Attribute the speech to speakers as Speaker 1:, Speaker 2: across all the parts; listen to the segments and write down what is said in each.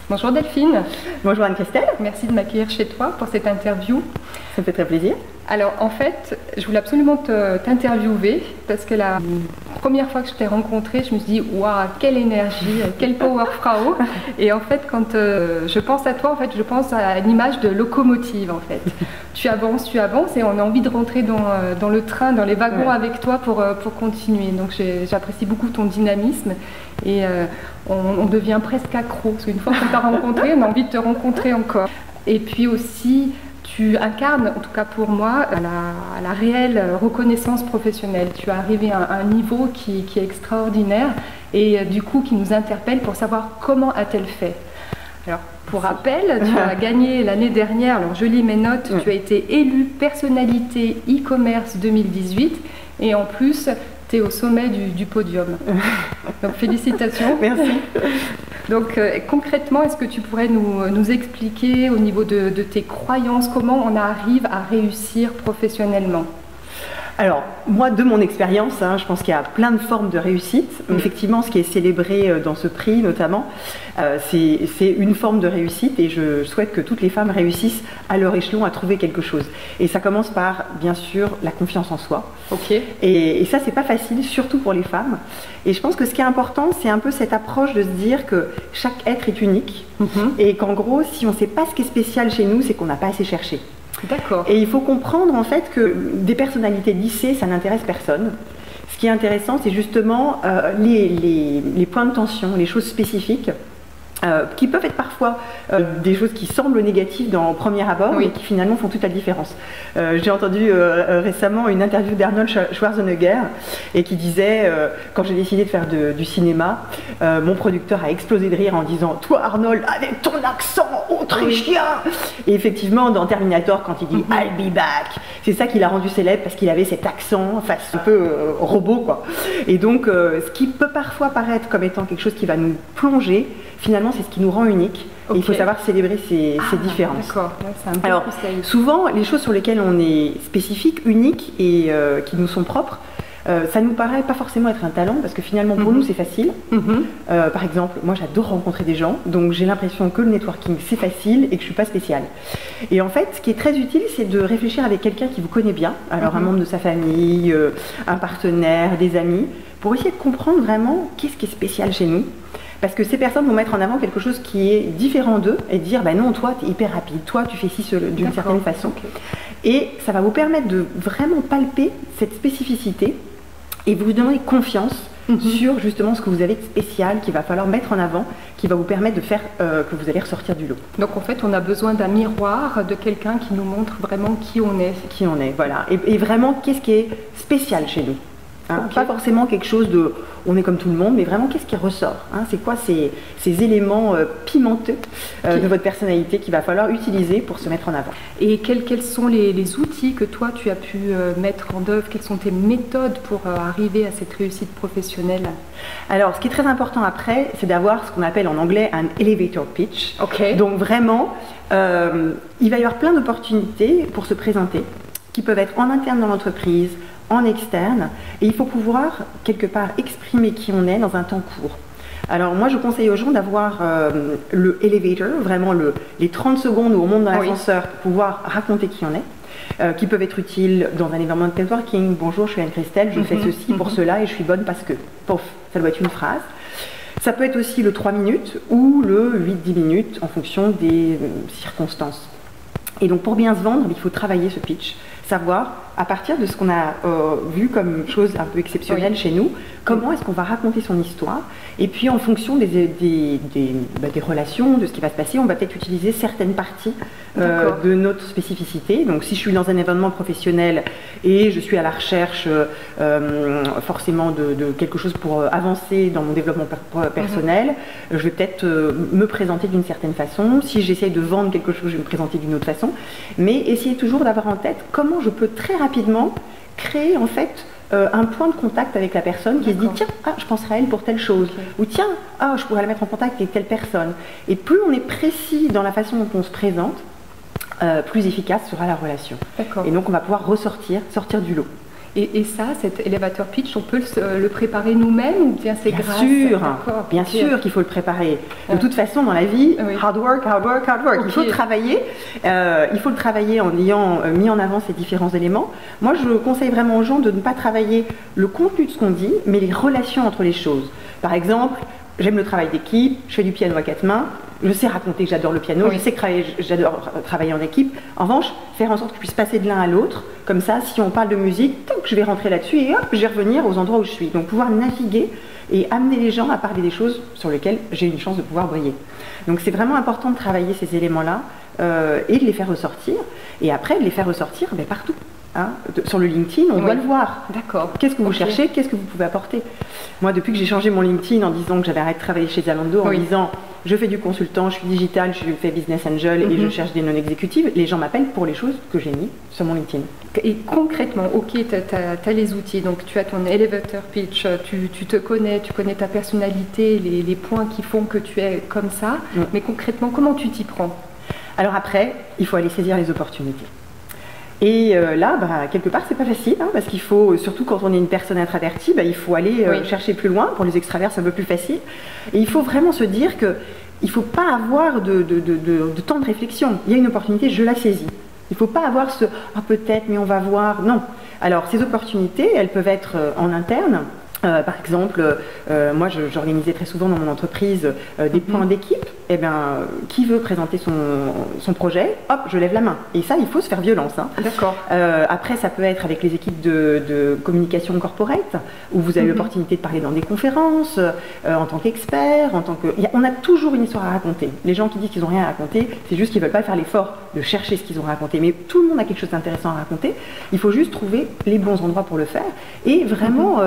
Speaker 1: Bonjour Delphine.
Speaker 2: Bonjour Anne-Christelle.
Speaker 1: Merci de m'accueillir chez toi pour cette interview.
Speaker 2: Ça me fait très plaisir.
Speaker 1: Alors en fait, je voulais absolument t'interviewer parce que la première fois que je t'ai rencontrée, je me suis dit waouh, quelle énergie, quelle Powerfrau. Et en fait, quand je pense à toi, en fait, je pense à une image de locomotive en fait. Tu avances et on a envie de rentrer dans le train, dans les wagons avec toi pour continuer. Donc j'apprécie beaucoup ton dynamisme et on devient presque accro parce qu'une fois qu'on t'a rencontré, on a envie de te rencontrer encore. Et puis aussi, tu incarnes, en tout cas pour moi, la réelle reconnaissance professionnelle. Tu es arrivé à un niveau qui est extraordinaire et du coup qui nous interpelle pour savoir comment a-t-elle fait. Alors, pour rappel, tu as gagné l'année dernière, alors je lis mes notes, tu as été élue personnalité e-commerce 2018 et en plus, tu es au sommet du podium. Donc félicitations.
Speaker 2: Merci.
Speaker 1: Donc concrètement, est-ce que tu pourrais nous expliquer au niveau de tes croyances, comment on arrive à réussir professionnellement ?
Speaker 2: Alors, moi, de mon expérience, je pense qu'il y a plein de formes de réussite. Effectivement, ce qui est célébré dans ce prix, notamment, c'est une forme de réussite et je souhaite que toutes les femmes réussissent à leur échelon à trouver quelque chose. Et ça commence par, bien sûr, la confiance en soi.
Speaker 1: Ok.
Speaker 2: Et ça, c'est pas facile, surtout pour les femmes. Et je pense que ce qui est important, c'est un peu cette approche de se dire que chaque être est unique et qu'en gros, si on ne sait pas ce qui est spécial chez nous, c'est qu'on n'a pas assez cherché.
Speaker 1: D'accord.
Speaker 2: Et il faut comprendre en fait que des personnalités lissées, ça n'intéresse personne. Ce qui est intéressant, c'est justement les points de tension, les choses spécifiques, qui peuvent être parfois des choses qui semblent négatives dans premier abord, mais qui finalement font toute la différence. J'ai entendu récemment une interview d'Arnold Schwarzenegger et qui disait, quand j'ai décidé de faire du cinéma, mon producteur a explosé de rire en disant « Toi Arnold, avec ton accent autrichien !» Et effectivement, dans Terminator, quand il dit « I'll be back », c'est ça qui l'a rendu célèbre parce qu'il avait cet accent, enfin un peu robot quoi. Et donc, ce qui peut parfois paraître comme étant quelque chose qui va nous plonger, finalement, c'est ce qui nous rend unique. Et il faut savoir célébrer ces différences.
Speaker 1: D'accord.
Speaker 2: Alors, souvent, les choses sur lesquelles on est spécifique, unique et qui nous sont propres, ça nous paraît pas forcément être un talent parce que finalement pour nous c'est facile. Par exemple, moi j'adore rencontrer des gens, donc j'ai l'impression que le networking c'est facile et que je suis pas spéciale. Et en fait, ce qui est très utile, c'est de réfléchir avec quelqu'un qui vous connaît bien, alors un membre de sa famille, un partenaire, des amis, pour essayer de comprendre vraiment qu'est-ce qui est spécial chez nous. Parce que ces personnes vont mettre en avant quelque chose qui est différent d'eux et dire bah non, toi tu es hyper rapide, toi tu fais ci d'une certaine façon. Et ça va vous permettre de vraiment palper cette spécificité et vous donner confiance sur justement ce que vous avez de spécial qu'il va falloir mettre en avant, qui va vous permettre de faire que vous allez ressortir du lot.
Speaker 1: Donc en fait on a besoin d'un miroir, de quelqu'un qui nous montre vraiment qui on est.
Speaker 2: Qui on est, voilà. Et vraiment qu'est-ce qui est spécial chez nous. Pas forcément quelque chose de on est comme tout le monde, mais vraiment qu'est-ce qui ressort, c'est quoi ces éléments pimenteux de votre personnalité qu'il va falloir utiliser pour se mettre en avant.
Speaker 1: Et quels sont les outils que toi tu as pu mettre en œuvre, quelles sont tes méthodes pour arriver à cette réussite professionnelle?
Speaker 2: Alors ce qui est très important après, c'est d'avoir ce qu'on appelle en anglais un elevator pitch. Donc vraiment, il va y avoir plein d'opportunités pour se présenter, qui peuvent être en interne dans l'entreprise, en externe, et il faut pouvoir quelque part exprimer qui on est dans un temps court. Alors moi je conseille aux gens d'avoir le elevator, vraiment les 30 secondes où on monte dans l'ascenseur pour pouvoir raconter qui on est, qui peuvent être utiles dans un événement de networking. Bonjour, je suis Anne-Christelle, je fais ceci pour cela et je suis bonne parce que, pouf, ça doit être une phrase. Ça peut être aussi le 3 minutes ou le 8-10 minutes en fonction des circonstances. Et donc pour bien se vendre, il faut travailler ce pitch, savoir à partir de ce qu'on a vu comme chose un peu exceptionnelle chez nous, comment est-ce qu'on va raconter son histoire, et puis en fonction des relations, de ce qui va se passer, on va peut-être utiliser certaines parties de notre spécificité. Donc si je suis dans un événement professionnel et je suis à la recherche forcément de quelque chose pour avancer dans mon développement personnel, je vais peut-être me présenter d'une certaine façon. Si j'essaye de vendre quelque chose, je vais me présenter d'une autre façon, mais essayer toujours d'avoir en tête comment je peux très rapidement créer en fait un point de contact avec la personne qui se dit tiens, je penserai à elle pour telle chose, ou tiens, je pourrais la mettre en contact avec telle personne. Et plus on est précis dans la façon dont on se présente, plus efficace sera la relation. Et donc on va pouvoir sortir du lot.
Speaker 1: Et ça, cet elevator pitch, on peut le préparer nous-mêmes ou bien c'est grâce?
Speaker 2: Bien sûr qu'il faut le préparer. De toute façon, dans la vie, hard work, hard work, hard work. Il faut travailler. Il faut le travailler en ayant mis en avant ces différents éléments. Moi, je conseille vraiment aux gens de ne pas travailler le contenu de ce qu'on dit, mais les relations entre les choses. Par exemple, j'aime le travail d'équipe, je fais du piano à 4 mains, je sais raconter que j'adore le piano, je sais que j'adore travailler en équipe. En revanche, faire en sorte que je puisse passer de l'un à l'autre, comme ça, si on parle de musique, je vais rentrer là-dessus et hop, je vais revenir aux endroits où je suis. Donc pouvoir naviguer et amener les gens à parler des choses sur lesquelles j'ai une chance de pouvoir briller. Donc c'est vraiment important de travailler ces éléments-là et de les faire ressortir. Et après, de les faire ressortir partout. Hein, sur le LinkedIn, on doit le voir.
Speaker 1: D'accord.
Speaker 2: Qu'est-ce que vous cherchez? Qu'est-ce que vous pouvez apporter? Moi, depuis que j'ai changé mon LinkedIn en disant que j'avais arrêté de travailler chez Zalando, en disant je fais du consultant, je suis digital, je fais business angel et je cherche des non-exécutives, les gens m'appellent pour les choses que j'ai mis sur mon LinkedIn.
Speaker 1: Et concrètement, ok, tu as les outils, donc tu as ton elevator pitch, tu te connais, tu connais ta personnalité, les points qui font que tu es comme ça, mais concrètement, comment tu t'y prends?
Speaker 2: Alors après, il faut aller saisir les opportunités. Et là, quelque part, c'est pas facile, hein, parce qu'il faut, surtout quand on est une personne introvertie, il faut aller chercher plus loin. Pour les extraverts, c'est un peu plus facile. Et il faut vraiment se dire qu'il ne faut pas avoir de temps de réflexion. Il y a une opportunité, je la saisis. Il ne faut pas avoir ce « ah peut-être, mais on va voir ». Non. Alors, ces opportunités, elles peuvent être en interne. Par exemple, moi j'organisais très souvent dans mon entreprise des points d'équipe. Eh bien, qui veut présenter son projet, hop, je lève la main. Et ça, il faut se faire violence. Hein.
Speaker 1: D'accord.
Speaker 2: Après, ça peut être avec les équipes de communication corporate, où vous avez l'opportunité de parler dans des conférences, en tant qu'expert, on a toujours une histoire à raconter. Les gens qui disent qu'ils n'ont rien à raconter, c'est juste qu'ils ne veulent pas faire l'effort de chercher ce qu'ils ont raconté. Mais tout le monde a quelque chose d'intéressant à raconter. Il faut juste trouver les bons endroits pour le faire et vraiment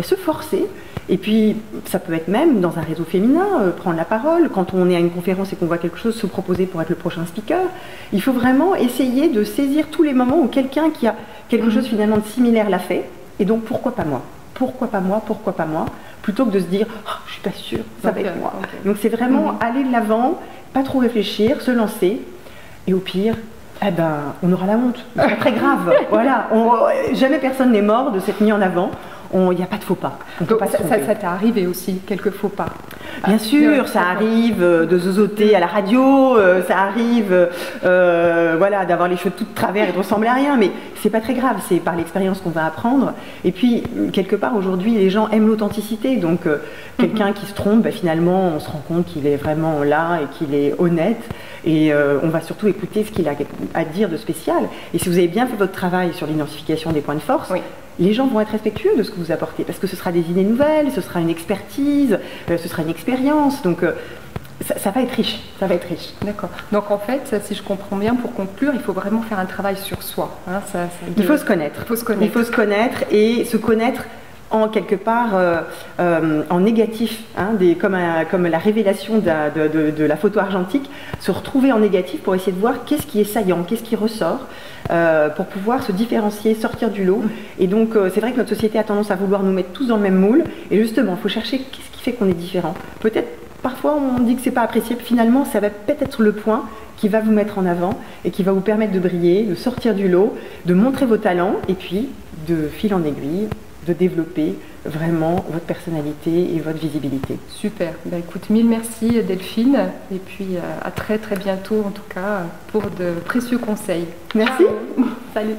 Speaker 2: se forcer. Et puis, ça peut être même dans un réseau féminin, prendre la parole. Quand on est à une conférence et qu'on voit quelque chose, se proposer pour être le prochain speaker. Il faut vraiment essayer de saisir tous les moments où quelqu'un qui a quelque chose finalement de similaire l'a fait. Et donc, pourquoi pas moi? Pourquoi pas moi? Pourquoi pas moi? Plutôt que de se dire oh, « je suis pas sûre, ça va être moi ». Donc, c'est vraiment aller de l'avant, pas trop réfléchir, se lancer. Et au pire, on aura la honte. C'est pas très grave. Voilà. Jamais personne n'est mort de s'être mis en avant. Il n'y a pas de faux pas.
Speaker 1: Donc, ça t'est arrivé aussi, quelques faux pas?
Speaker 2: Bien sûr, ça arrive de zozoter à la radio, ça arrive d'avoir les cheveux tout de travers et de ressembler à rien, mais c'est pas très grave, c'est par l'expérience qu'on va apprendre. Et puis, quelque part, aujourd'hui, les gens aiment l'authenticité, donc quelqu'un qui se trompe, finalement, on se rend compte qu'il est vraiment là et qu'il est honnête, et on va surtout écouter ce qu'il a à dire de spécial. Et si vous avez bien fait votre travail sur l'identification des points de force, les gens vont être respectueux de ce que vous apportez, parce que ce sera des idées nouvelles, ce sera une expertise, ce sera une expérience, donc ça va être riche, ça va être riche.
Speaker 1: D'accord. Donc en fait, si je comprends bien, pour conclure, il faut vraiment faire un travail sur soi. Hein,
Speaker 2: il faut se connaître. Il faut se connaître et se connaître en quelque part en négatif, hein, comme la révélation de la photo argentique, se retrouver en négatif pour essayer de voir qu'est-ce qui est saillant, qu'est-ce qui ressort, pour pouvoir se différencier, sortir du lot. Et donc c'est vrai que notre société a tendance à vouloir nous mettre tous dans le même moule, et justement il faut chercher qu'est-ce qui fait qu'on est différent. Peut-être parfois on dit que c'est pas apprécié, finalement ça va peut-être être le point qui va vous mettre en avant et qui va vous permettre de briller, de sortir du lot, de montrer vos talents, et puis de fil en aiguille de développer vraiment votre personnalité et votre visibilité.
Speaker 1: Super. Écoute, mille merci Delphine, et puis à très très bientôt en tout cas pour de précieux conseils.
Speaker 2: Merci.
Speaker 1: Salut.